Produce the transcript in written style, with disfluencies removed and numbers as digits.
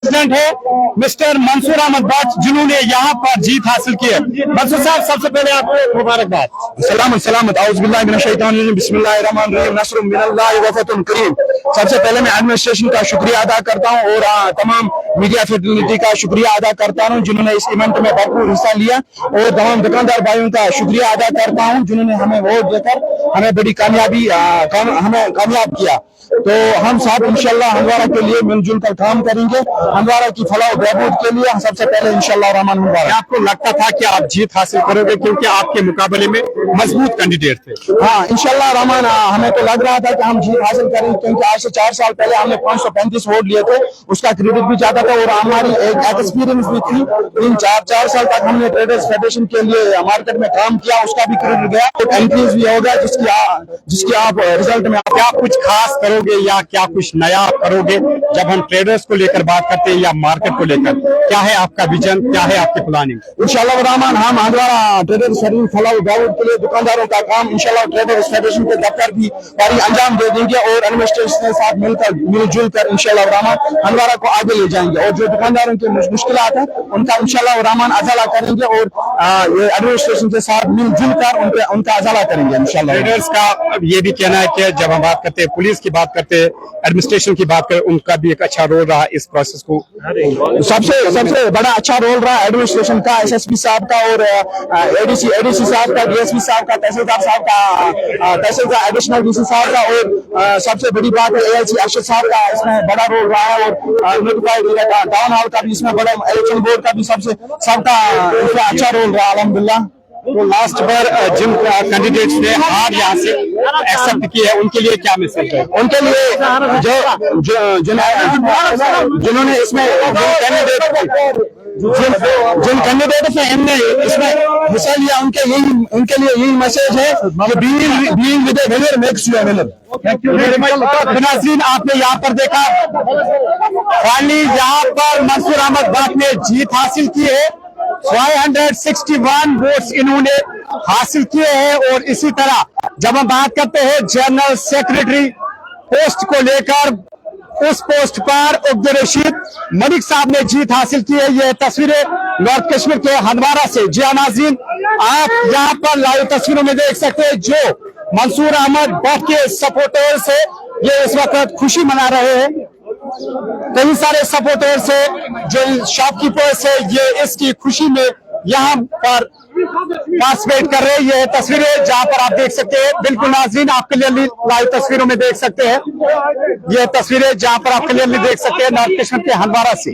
President है mister Mansoor Ahmad but, जिन्होंने यहाँ पर जीत हासिल की है। मंसूर साहब, सबसे पहले आपको मुबारकबाद। सलामत औज़ुबिल्लाहि मिनश शैतानिर रजीम, बिस्मिल्लाहिर रहमानिर रहीम, नस्रुम मिनल्लाहि व फतहुन करीम। सबसे पहले मैं एडमिनिस्ट्रेशन का शुक्रिया अदा करता हूँ और तमाम मीडिया फैसिलिटी का शुक्रिया अदा करता हूँ जिन्होंने इस इवेंट में भरपूर हिस्सा लिया, और तमाम दुकानदार भाइयों का शुक्रिया अदा करता हूँ जिन्होंने हमें वोट देकर हमें बड़ी कामयाबी हमें कामयाब किया। तो हम साथ इंशाल्लाह हंदवारा के लिए मिलजुल कर काम करेंगे, हंदवारा की फलाह बहबूद के लिए सबसे पहले इंशाल्लाह रहमान मुबारक। आपको लगता था कि आप जीत हासिल करोगे क्योंकि आपके मुकाबले में मजबूत कैंडिडेट थे? हाँ, इंशाल्लाह रहमान, हमें तो लग रहा था कि हम जीत हासिल करेंगे क्योंकि आज से 4 साल पहले हमने 535 वोट लिए थे, उसका क्रेडिट भी ज्यादा था और हमारी एक एक्सपीरियंस भी थी। 3-4 साल तक हमने ट्रेडर्स फेडरेशन के लिए मार्केट में काम किया, उसका भी क्रेडिट गया, एंट्रीज भी होगा जिसकी आप रिजल्ट में क्या कुछ खास करोगे या क्या कुछ नया करोगे जब हम ट्रेडर्स को लेकर बात करते हैं या मार्केट को लेकर? क्या है आपका विजन, क्या है आपकी प्लानिंग? इंशाल्लाह रहमान, हम हंदवारा ट्रेडर्स फलाह बहबूद के लिए दुकानदारों का काम इंशाल्लाह ट्रेडर्स फेडरेशन के दफ्तर भी भारी अंजाम दे देंगे और एडमिनिस्ट्रेशन के साथ मिलजुल कर इंशाल्लाह रहमान हंदवारा को आगे ले जाएंगे, और जो दुकानदारों की मुश्किलात है उनका इंशाल्लाह रहमान अज़ाला करेंगे और एडमिनिस्ट्रेशन के साथ मिलजुल कर उनका अज़ाला करेंगे इंशाल्लाह। ट्रेडर्स का ये भी कहना है कि जब हम बात करते हैं, पुलिस की बात करते हैं, एडमिनिस्ट्रेशन की बात करें, उनका भी एक अच्छा रोल रहा इस प्रोसेस को। सबसे बड़ा अच्छा रोल रहा एडमिनिस्ट्रेशन का, एसएसपी साहब का और एडीसी साहब का, डीएसपी साहब का, तहसीलदार साहब का, तहसीलदार एडिशनल डीसी साहब का, और सबसे बड़ी बात है एएलसी अरशद साहब का इसमें बड़ा रोल रहा है, और नोटिफाइड टाउन हॉल का भी इसमें बड़ा, इलेक्शन बोर्ड का भी सबका अच्छा रोल रहा अल्हम्दुलिल्लाह। तो लास्ट पर जिन कैंडिडेट्स ने हार यहाँ से एक्सेप्ट की है उनके लिए क्या मैसेज है? उनके लिए जिन्होंने इसमें जिन कैंडिडेट से हमने इसमें हिस्सा लिया उनके लिए यही मैसेज है कि being with a winner makes you a winner. Thank you very much. नाज़रीन, आपने यहाँ पर देखा, फाइनली यहाँ पर मंसूर अहमद बट ने जीत हासिल की है। 561 वोट्स इन्होंने हासिल किए हैं, और इसी तरह जब हम बात करते हैं जनरल सेक्रेटरी पोस्ट को लेकर, उस पोस्ट पर अब्दुल रशीद मलिक साहब ने जीत हासिल की है। ये तस्वीरें नॉर्थ कश्मीर के हंदवारा से। जी हाँ नाज़रीन, आप यहाँ पर लाइव तस्वीरों में देख सकते हैं जो मंसूर अहमद बट के सपोर्टर्स है, ये इस वक्त खुशी मना रहे हैं। कई सारे सपोर्टर्स है, जो शॉपकीपर्स है, ये इसकी खुशी में यहाँ पर पार्टिसिपेट कर रहे हैं। ये तस्वीरें जहाँ पर आप देख सकते हैं, बिल्कुल नाज़रीन आपके लिए लाइव तस्वीरों में देख सकते हैं, ये तस्वीरें जहाँ पर आपके लिए देख सकते हैं नॉर्थ कश्मीर के हंदवारा से।